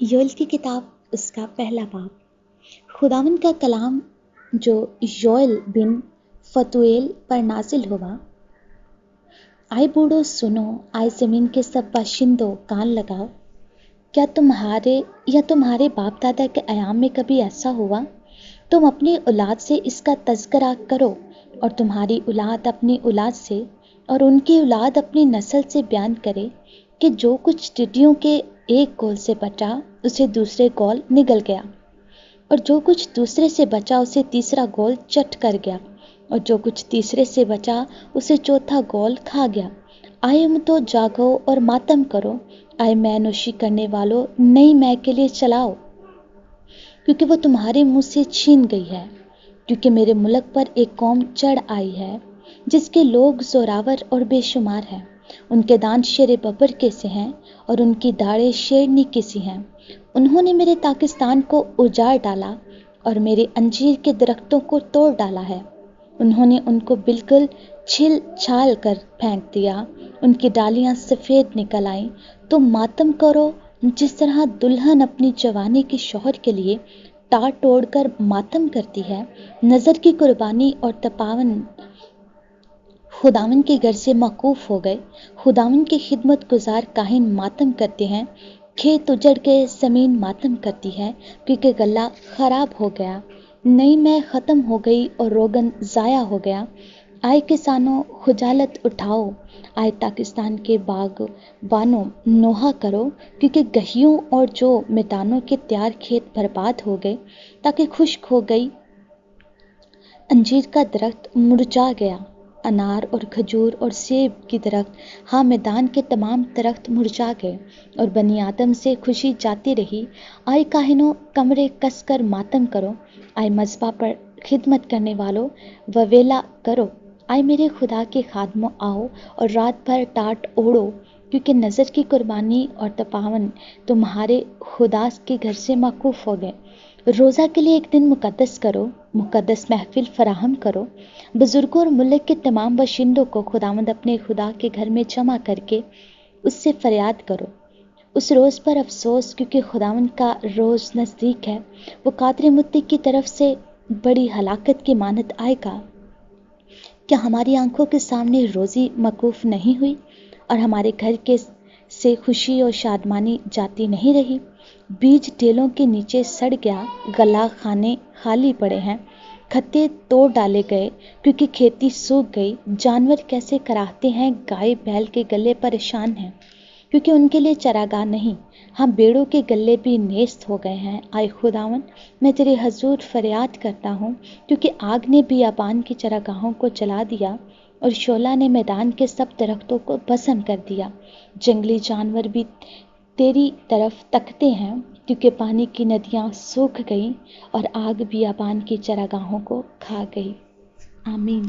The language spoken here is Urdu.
یوئیل کی کتاب اس کا پہلا باب۔ خداوند کا کلام جو یوئیل بن فتویل پر نازل ہوا۔ آئے بوڑھو سنو، آئے زمین کے سب باشندوں کان لگاؤ۔ کیا تمہارے باپ دادا کے ایام میں کبھی ایسا ہوا؟ تم اپنی اولاد سے اس کا تذکرہ کرو، اور تمہاری اولاد اپنی اولاد سے، اور ان کی اولاد اپنی نسل سے بیان کرے کہ جو کچھ ٹڈیوں کے ایک گول سے بچا اسے دوسرے گول نگل گیا، اور جو کچھ دوسرے سے بچا اسے تیسرا گول چٹ کر گیا، اور جو کچھ تیسرے سے بچا اسے چوتھا گول کھا گیا۔ آئے تو جاگو اور ماتم کرو، آئے مے نوشی کرنے والو نئی مے کے لیے چلاؤ، کیونکہ وہ تمہارے منہ سے چھین گئی ہے۔ کیونکہ میرے ملک پر ایک قوم چڑھ آئی ہے جس کے لوگ زوراور اور بے شمار ہیں۔ ان کے دانت شیر ببر کے سے ہیں اور ان کی داڑھیں شیرنی کی سی ہیں۔ انہوں نے میرے پاکستان کو اجاڑ ڈالا اور میرے انجیر کے درختوں کو توڑ ڈالا ہے۔ انہوں نے ان کو بالکل چھل چھال کر پھینک دیا، ان کی ڈالیاں سفید نکل آئیں۔ تم ماتم کرو جس طرح دلہن اپنی جوانی کے شوہر کے لیے ٹاٹ توڑ کر ماتم کرتی ہے۔ نظر کی قربانی اور تپاون خداوند کے گھر سے موقوف ہو گئے۔ خداوند کے خدمت گزار کاہن ماتم کرتے ہیں۔ کھیت اجڑ گئے، زمین ماتم کرتی ہے، کیونکہ غلہ خراب ہو گیا، نئی مے ختم ہو گئی اور روغن ضائع ہو گیا۔ آئے کسانوں خجالت اٹھاؤ، آئے پاکستان کے باغبانوں نوحہ کرو، کیونکہ گہیوں اور جو میدانوں کے تیار کھیت برباد ہو گئے، تاکہ خشک ہو گئی۔ انجیر کا درخت مرجھا گیا، انار اور کھجور اور سیب کی درخت، ہاں میدان کے تمام درخت مرجھا گئے، اور بنی آدم سے خوشی جاتی رہی۔ آئے کاہنوں کمرے کس کر ماتم کرو، آئے مذبح پر خدمت کرنے والوں وویلا کرو۔ آئے میرے خدا کے خادموں آؤ اور رات بھر ٹاٹ اوڑھو، کیونکہ نظر کی قربانی اور تپاون تمہارے خدا کے گھر سے موقوف ہو گئے۔ روزہ کے لیے ایک دن مقدس کرو، مقدس محفل فراہم کرو۔ بزرگوں اور ملک کے تمام باشندوں کو خداوند اپنے خدا کے گھر میں جمع کر کے اس سے فریاد کرو۔ اس روز پر افسوس، کیونکہ خداوند کا روز نزدیک ہے۔ وہ قادر مطلق کی طرف سے بڑی ہلاکت کی مانند آئے گا۔ کیا ہماری آنکھوں کے سامنے روزی موقوف نہیں ہوئی، اور ہمارے گھر سے خوشی اور شادمانی جاتی نہیں رہی؟ بیج ڈھیلوں کے نیچے سڑ گیا، غلہ خانے خالی پڑے ہیں، کھتے توڑ ڈالے گئے، کیونکہ کھیتی سوکھ گئی۔ جانور کیسے کراہتے ہیں، گائے بیل کے گلے پریشان ہیں، کیونکہ ان کے لیے چراگاہ نہیں۔ ہاں بیڑوں کے گلے بھی نیست ہو گئے ہیں۔ آئے خداوند، میں تیرے حضور فریاد کرتا ہوں، کیونکہ آگ نے بیابان کی چراگاہوں کو جلا دیا، اور شعلہ نے میدان کے سب درختوں کو بھسم کر دیا۔ جنگلی جانور بھی تیری طرف تکتے ہیں، کیونکہ پانی کی ندیاں سوکھ گئیں اور آگ بیابان کی چراگاہوں کو کھا گئی۔ آمین۔